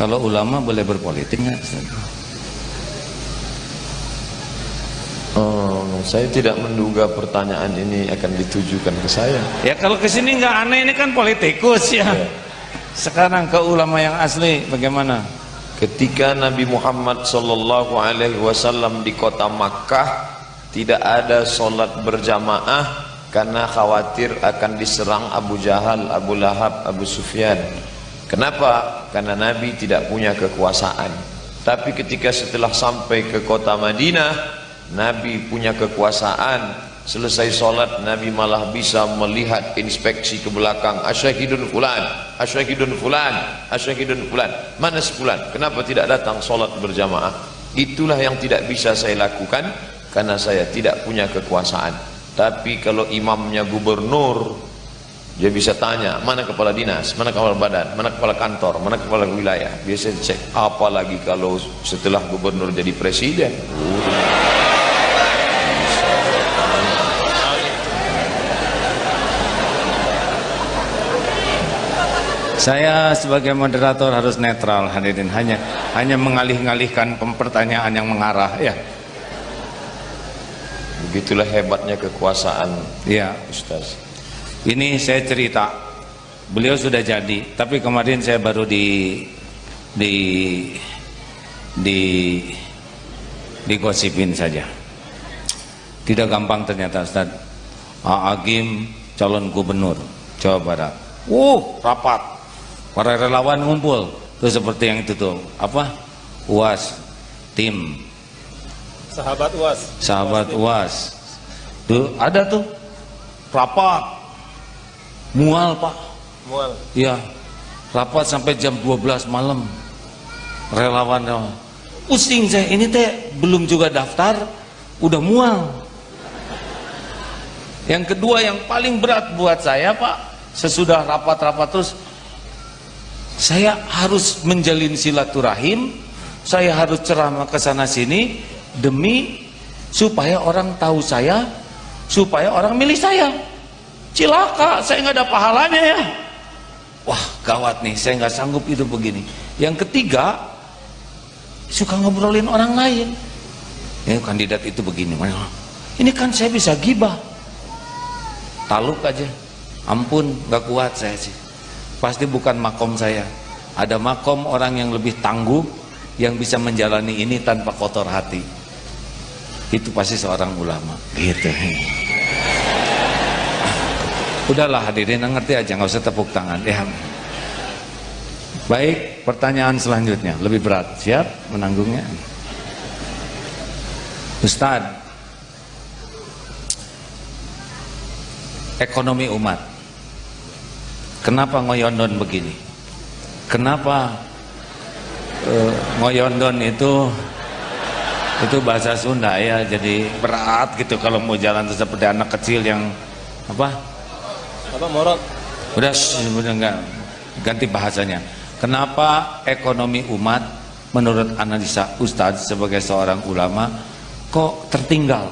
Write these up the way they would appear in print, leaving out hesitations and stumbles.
Kalau ulama boleh berpolitik nggak? Saya tidak menduga pertanyaan ini akan ditujukan ke saya. Ya kalau ke sini nggak aneh, ini kan politikus ya. Sekarang ke ulama yang asli bagaimana? Ketika Nabi Muhammad SAW di kota Makkah tidak ada sholat berjamaah karena khawatir akan diserang Abu Jahal, Abu Lahab, Abu Sufyan. Kenapa? Karena Nabi tidak punya kekuasaan. Tapi ketika setelah sampai ke kota Madinah, Nabi punya kekuasaan. Selesai sholat, Nabi malah bisa melihat, inspeksi ke belakang. Asyahidun fulan, asyahidun fulan, asyahidun fulan. Mana sefulan? Kenapa tidak datang sholat berjamaah? Itulah yang tidak bisa saya lakukan karena saya tidak punya kekuasaan. Tapi kalau imamnya gubernur, dia bisa tanya, mana kepala dinas, mana kepala badan, mana kepala kantor, mana kepala wilayah. Biasa dicek. Apalagi kalau setelah gubernur jadi presiden. Saya sebagai moderator harus netral, hadirin, hanya mengalih-alihkan pertanyaan yang mengarah ya. Begitulah hebatnya kekuasaan Ya, Ustaz. ini saya cerita. Beliau sudah jadi, tapi kemarin saya baru digosipin saja. Tidak gampang ternyata, Ustaz. Agim calon gubernur Jawa Barat. Rapat. Para relawan ngumpul. Tuh seperti yang itu tuh. Apa? UAS, tim. Sahabat UAS. Tuh ada tuh. Rapat. Mual, Pak. Mual. Iya. Rapat sampai jam 12 malam. Relawan. Pusing saya. Ini teh belum juga daftar, udah mual. Yang kedua yang paling berat buat saya, Pak, sesudah rapat-rapat terus, saya harus menjalin silaturahim, saya harus ceramah ke sana sini demi supaya orang tahu saya, supaya orang milih saya. Cilaka, saya nggak ada pahalanya ya. Wah, gawat nih, saya nggak sanggup itu begini. Yang ketiga, suka ngobrolin orang lain. Ya, kandidat itu begini, ini kan saya bisa gibah. Taluk aja. Ampun, nggak kuat saya sih. Pasti bukan makom saya. Ada makom orang yang lebih tangguh, yang bisa menjalani ini tanpa kotor hati. Itu pasti seorang ulama. Gitu. Udahlah hadirin, ngerti aja, nggak usah tepuk tangan. Ya. Baik, pertanyaan selanjutnya lebih berat. Siap menanggungnya? Ustadz, ekonomi umat. Kenapa ngoyondon begini? Kenapa ngoyondon itu bahasa Sunda ya, jadi berat gitu kalau mau jalan seperti anak kecil yang apa Morot. Udah enggak, ganti bahasanya. Kenapa ekonomi umat menurut analisa Ustadz sebagai seorang ulama kok tertinggal?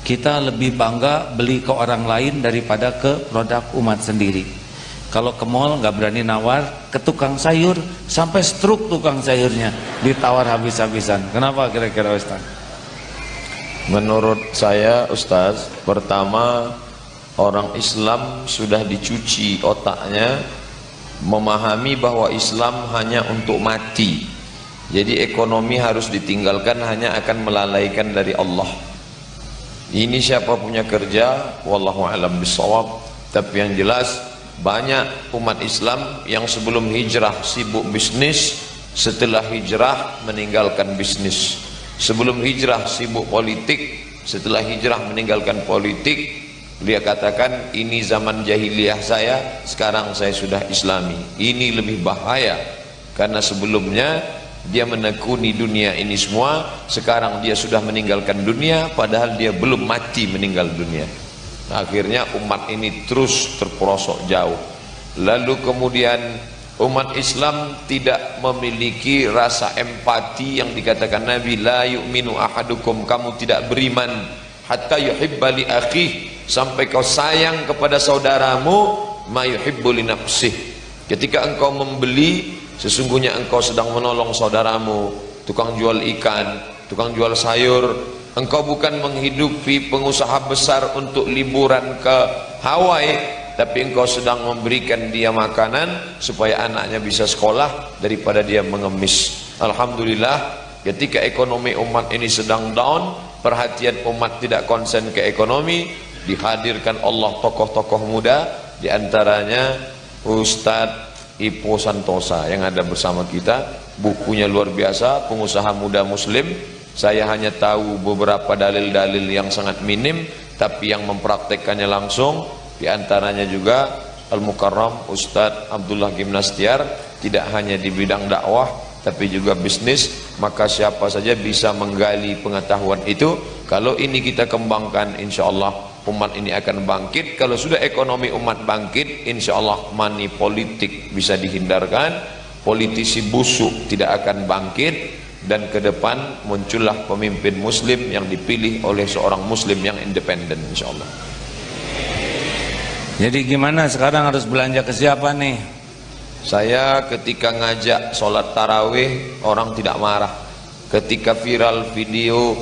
Kita lebih bangga beli ke orang lain daripada ke produk umat sendiri. Kalau ke mall nggak berani nawar, ke tukang sayur sampai stroke tukang sayurnya, ditawar habis-habisan. Kenapa kira-kira Ustaz? Menurut saya Ustaz, pertama orang Islam sudah dicuci otaknya, memahami bahwa Islam hanya untuk mati. Jadi ekonomi harus ditinggalkan, hanya akan melalaikan dari Allah. Ini siapa punya kerja, wallahu a'lam bishawab. Tapi yang jelas banyak umat Islam yang sebelum hijrah sibuk bisnis, setelah hijrah meninggalkan bisnis. Sebelum hijrah sibuk politik, setelah hijrah meninggalkan politik. Dia katakan, ini zaman jahiliyah saya, sekarang saya sudah Islami. Ini lebih bahaya karena sebelumnya dia menekuni dunia ini semua, sekarang dia sudah meninggalkan dunia padahal dia belum mati meninggal dunia. Akhirnya umat ini terus terperosok jauh. Lalu kemudian umat Islam tidak memiliki rasa empati yang dikatakan Nabi, la yu'minu ahadukum, kamu tidak beriman hatta yuhibba li akhih, sampai kau sayang kepada saudaramu ma yuhibbu li nafsih. Ketika engkau membeli sesungguhnya engkau sedang menolong saudaramu tukang jual ikan, tukang jual sayur. Engkau bukan menghidupi pengusaha besar untuk liburan ke Hawaii, tapi engkau sedang memberikan dia makanan supaya anaknya bisa sekolah daripada dia mengemis. Alhamdulillah, ketika ekonomi umat ini sedang down, perhatian umat tidak konsen ke ekonomi, dihadirkan Allah tokoh-tokoh muda, diantaranya Ustadz Ipo Santosa yang ada bersama kita. Bukunya luar biasa, pengusaha muda muslim. Saya hanya tahu beberapa dalil-dalil yang sangat minim, tapi yang mempraktekkannya langsung. Diantaranya juga Al-Mukarram Ustadz Abdullah Gimnastiar, tidak hanya di bidang dakwah tapi juga bisnis. Maka siapa saja bisa menggali pengetahuan itu. Kalau ini kita kembangkan, insya Allah umat ini akan bangkit. Kalau sudah ekonomi umat bangkit, insya Allah money politik bisa dihindarkan, politisi busuk tidak akan bangkit, dan ke depan muncullah pemimpin muslim yang dipilih oleh seorang muslim yang independen, insya Allah. Jadi gimana sekarang, harus belanja ke siapa nih? Saya ketika ngajak sholat tarawih, orang tidak marah. Ketika viral video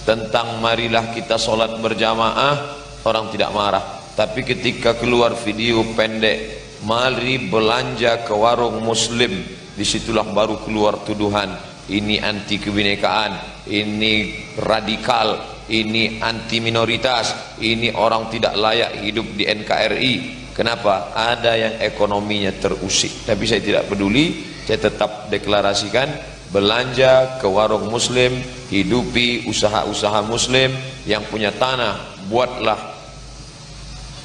tentang marilah kita sholat berjamaah, orang tidak marah. Tapi ketika keluar video pendek, mari belanja ke warung muslim, disitulah baru keluar tuduhan, ini anti kebinekaan, ini radikal, ini anti minoritas, ini orang tidak layak hidup di NKRI. Kenapa? Ada yang ekonominya terusik. Tapi saya tidak peduli, saya tetap deklarasikan, belanja ke warung muslim, hidupi usaha-usaha muslim. Yang punya tanah, buatlah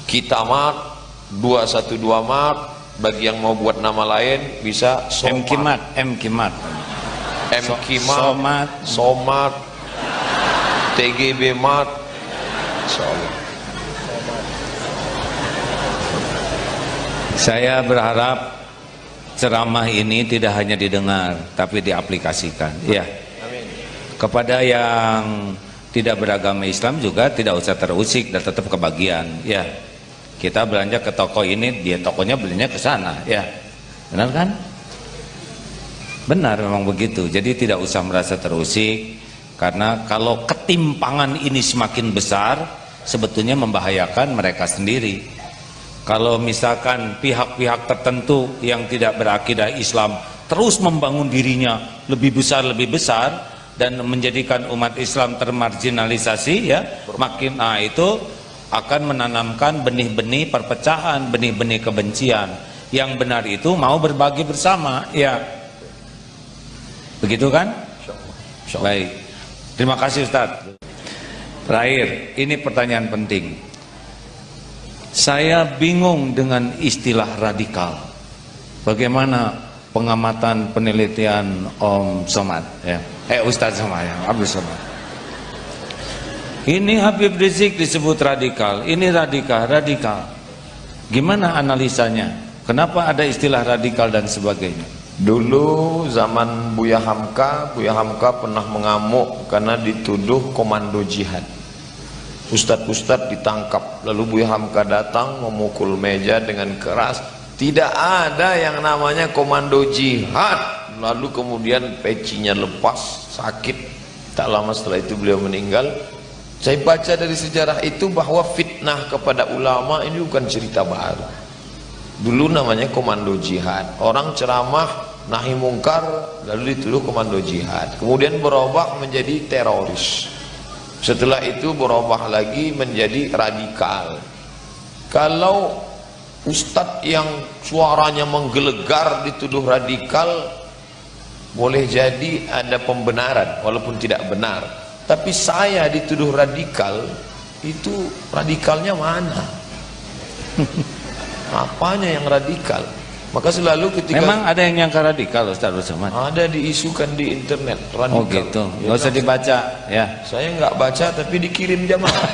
Kita Mart, 212 Mart. Bagi yang mau buat nama lain bisa MKMart, Somart, TGB Mart. Insyaallah. Saya berharap ceramah ini tidak hanya didengar tapi diaplikasikan. Ya. Kepada yang tidak beragama Islam juga tidak usah terusik dan tetap kebagian. Ya. Kita belanja ke toko ini, dia tokonya belinya ke sana, ya. Benar kan? Benar, memang begitu. Jadi tidak usah merasa terusik, karena kalau ketimpangan ini semakin besar, sebetulnya membahayakan mereka sendiri. Kalau misalkan pihak-pihak tertentu yang tidak berakidah Islam terus membangun dirinya lebih besar dan menjadikan umat Islam termarginalisasi, ya, makin itu akan menanamkan benih-benih perpecahan, benih-benih kebencian. Yang benar itu mau berbagi bersama, ya. Begitu kan? Baik. Terima kasih Ustadz. Terakhir, ini pertanyaan penting. Saya bingung dengan istilah radikal. Bagaimana pengamatan penelitian Om Somad, ya? Ustadz Somad, ya, Abdul Somad. Ini Habib Rizik disebut radikal, ini radikal. Gimana analisanya? Kenapa ada istilah radikal dan sebagainya? Dulu zaman Buya Hamka pernah mengamuk karena dituduh komando jihad. Ustadz ditangkap, lalu Buya Hamka datang memukul meja dengan keras. Tidak ada yang namanya komando jihad. Lalu kemudian pecinya lepas, sakit. Tak lama setelah itu beliau meninggal. Saya baca dari sejarah itu bahwa fitnah kepada ulama ini bukan cerita baru. Dulu namanya komando jihad. Orang ceramah nahi mungkar lalu dituduh komando jihad. Kemudian berubah menjadi teroris. Setelah itu berubah lagi menjadi radikal. Kalau ustadz yang suaranya menggelegar dituduh radikal, boleh jadi ada pembenaran walaupun tidak benar. Tapi saya dituduh radikal, itu radikalnya mana? Apanya yang radikal? Maka selalu ketika memang ada yang nyangka radikal, Ustaz Somad? Ada diisukan di internet radikal. Oh gitu, nggak usah dibaca, ya. Saya nggak baca tapi dikirim jamaah.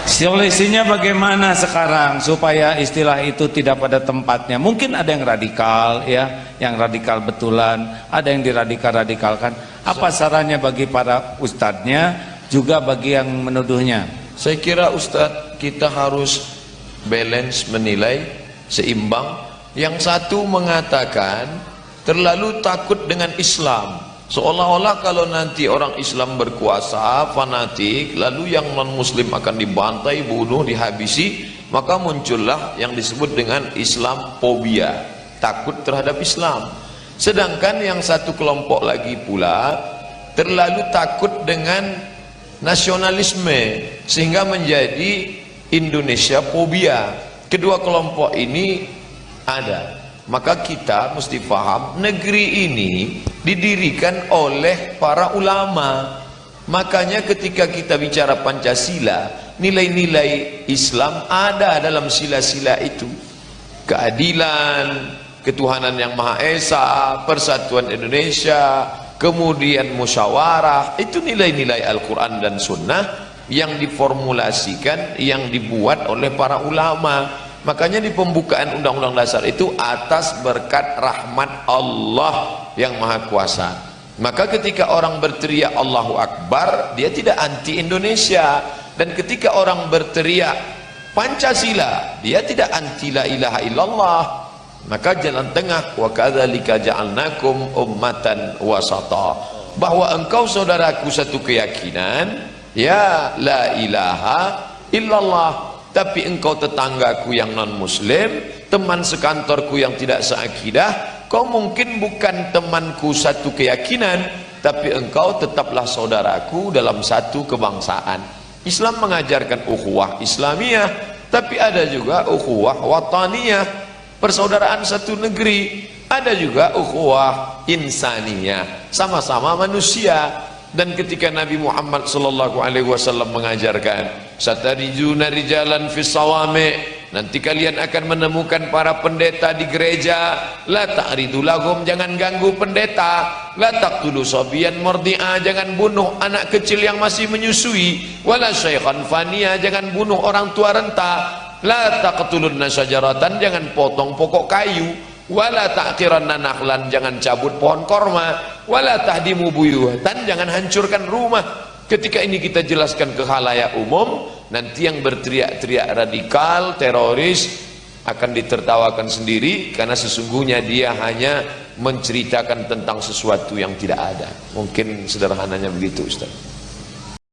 Solusinya bagaimana sekarang supaya istilah itu tidak pada tempatnya? Mungkin ada yang radikal, ya, yang radikal betulan, ada yang diradikal-radikalkan. Apa sarannya bagi para ustadznya, juga bagi yang menuduhnya? Saya kira ustadz kita harus balance menilai, seimbang. Yang satu mengatakan terlalu takut dengan Islam, seolah-olah kalau nanti orang Islam berkuasa fanatik, lalu yang non muslim akan dibantai, bunuh, dihabisi, maka muncullah yang disebut dengan Islamophobia, takut terhadap Islam. Sedangkan yang satu kelompok lagi pula terlalu takut dengan nasionalisme sehingga menjadi Indonesia fobia. Kedua kelompok ini ada. Maka kita mesti paham, negeri ini didirikan oleh para ulama. Makanya ketika kita bicara Pancasila, nilai-nilai Islam ada dalam sila-sila itu. Keadilan, ketuhanan yang Maha Esa, persatuan Indonesia, kemudian musyawarah, itu nilai-nilai Al-Quran dan Sunnah yang diformulasikan, yang dibuat oleh para ulama. Makanya di pembukaan Undang-Undang Dasar itu atas berkat rahmat Allah yang Maha Kuasa. Maka ketika orang berteriak Allahu Akbar, dia tidak anti Indonesia. Dan ketika orang berteriak Pancasila, dia tidak anti la ilaha illallah. Maka jalan tengah, wa kadzalika ja'alnakum ummatan wasata, bahwa engkau saudaraku satu keyakinan, ya la ilaha illallah, tapi engkau tetanggaku yang non muslim, teman sekantorku yang tidak seakidah, kau mungkin bukan temanku satu keyakinan, tapi engkau tetaplah saudaraku dalam satu kebangsaan. Islam mengajarkan ukhuwah Islamiyah, tapi ada juga ukhuwah wataniyah, persaudaraan satu negeri. Ada juga ukhuwah insaniyah, sama-sama manusia. Dan ketika Nabi Muhammad sallallahu alaihi wasallam mengajarkan, satarijuna rijalan fis sawami, nanti kalian akan menemukan para pendeta di gereja, la ta'ridu lahum, jangan ganggu pendeta, la taqtulu sabiyan murdi'a, jangan bunuh anak kecil yang masih menyusui, wala syaikhan faniya, jangan bunuh orang tua renta, la taqtulunna syajaratan, jangan potong pokok kayu, wala ta'qiranna nakhlan, jangan cabut pohon korma, wala tahdimu buyutan, jangan hancurkan rumah. Ketika ini kita jelaskan ke khalayak umum, nanti yang berteriak-teriak radikal, teroris akan ditertawakan sendiri, karena sesungguhnya dia hanya menceritakan tentang sesuatu yang tidak ada. Mungkin sederhananya begitu, Ustaz.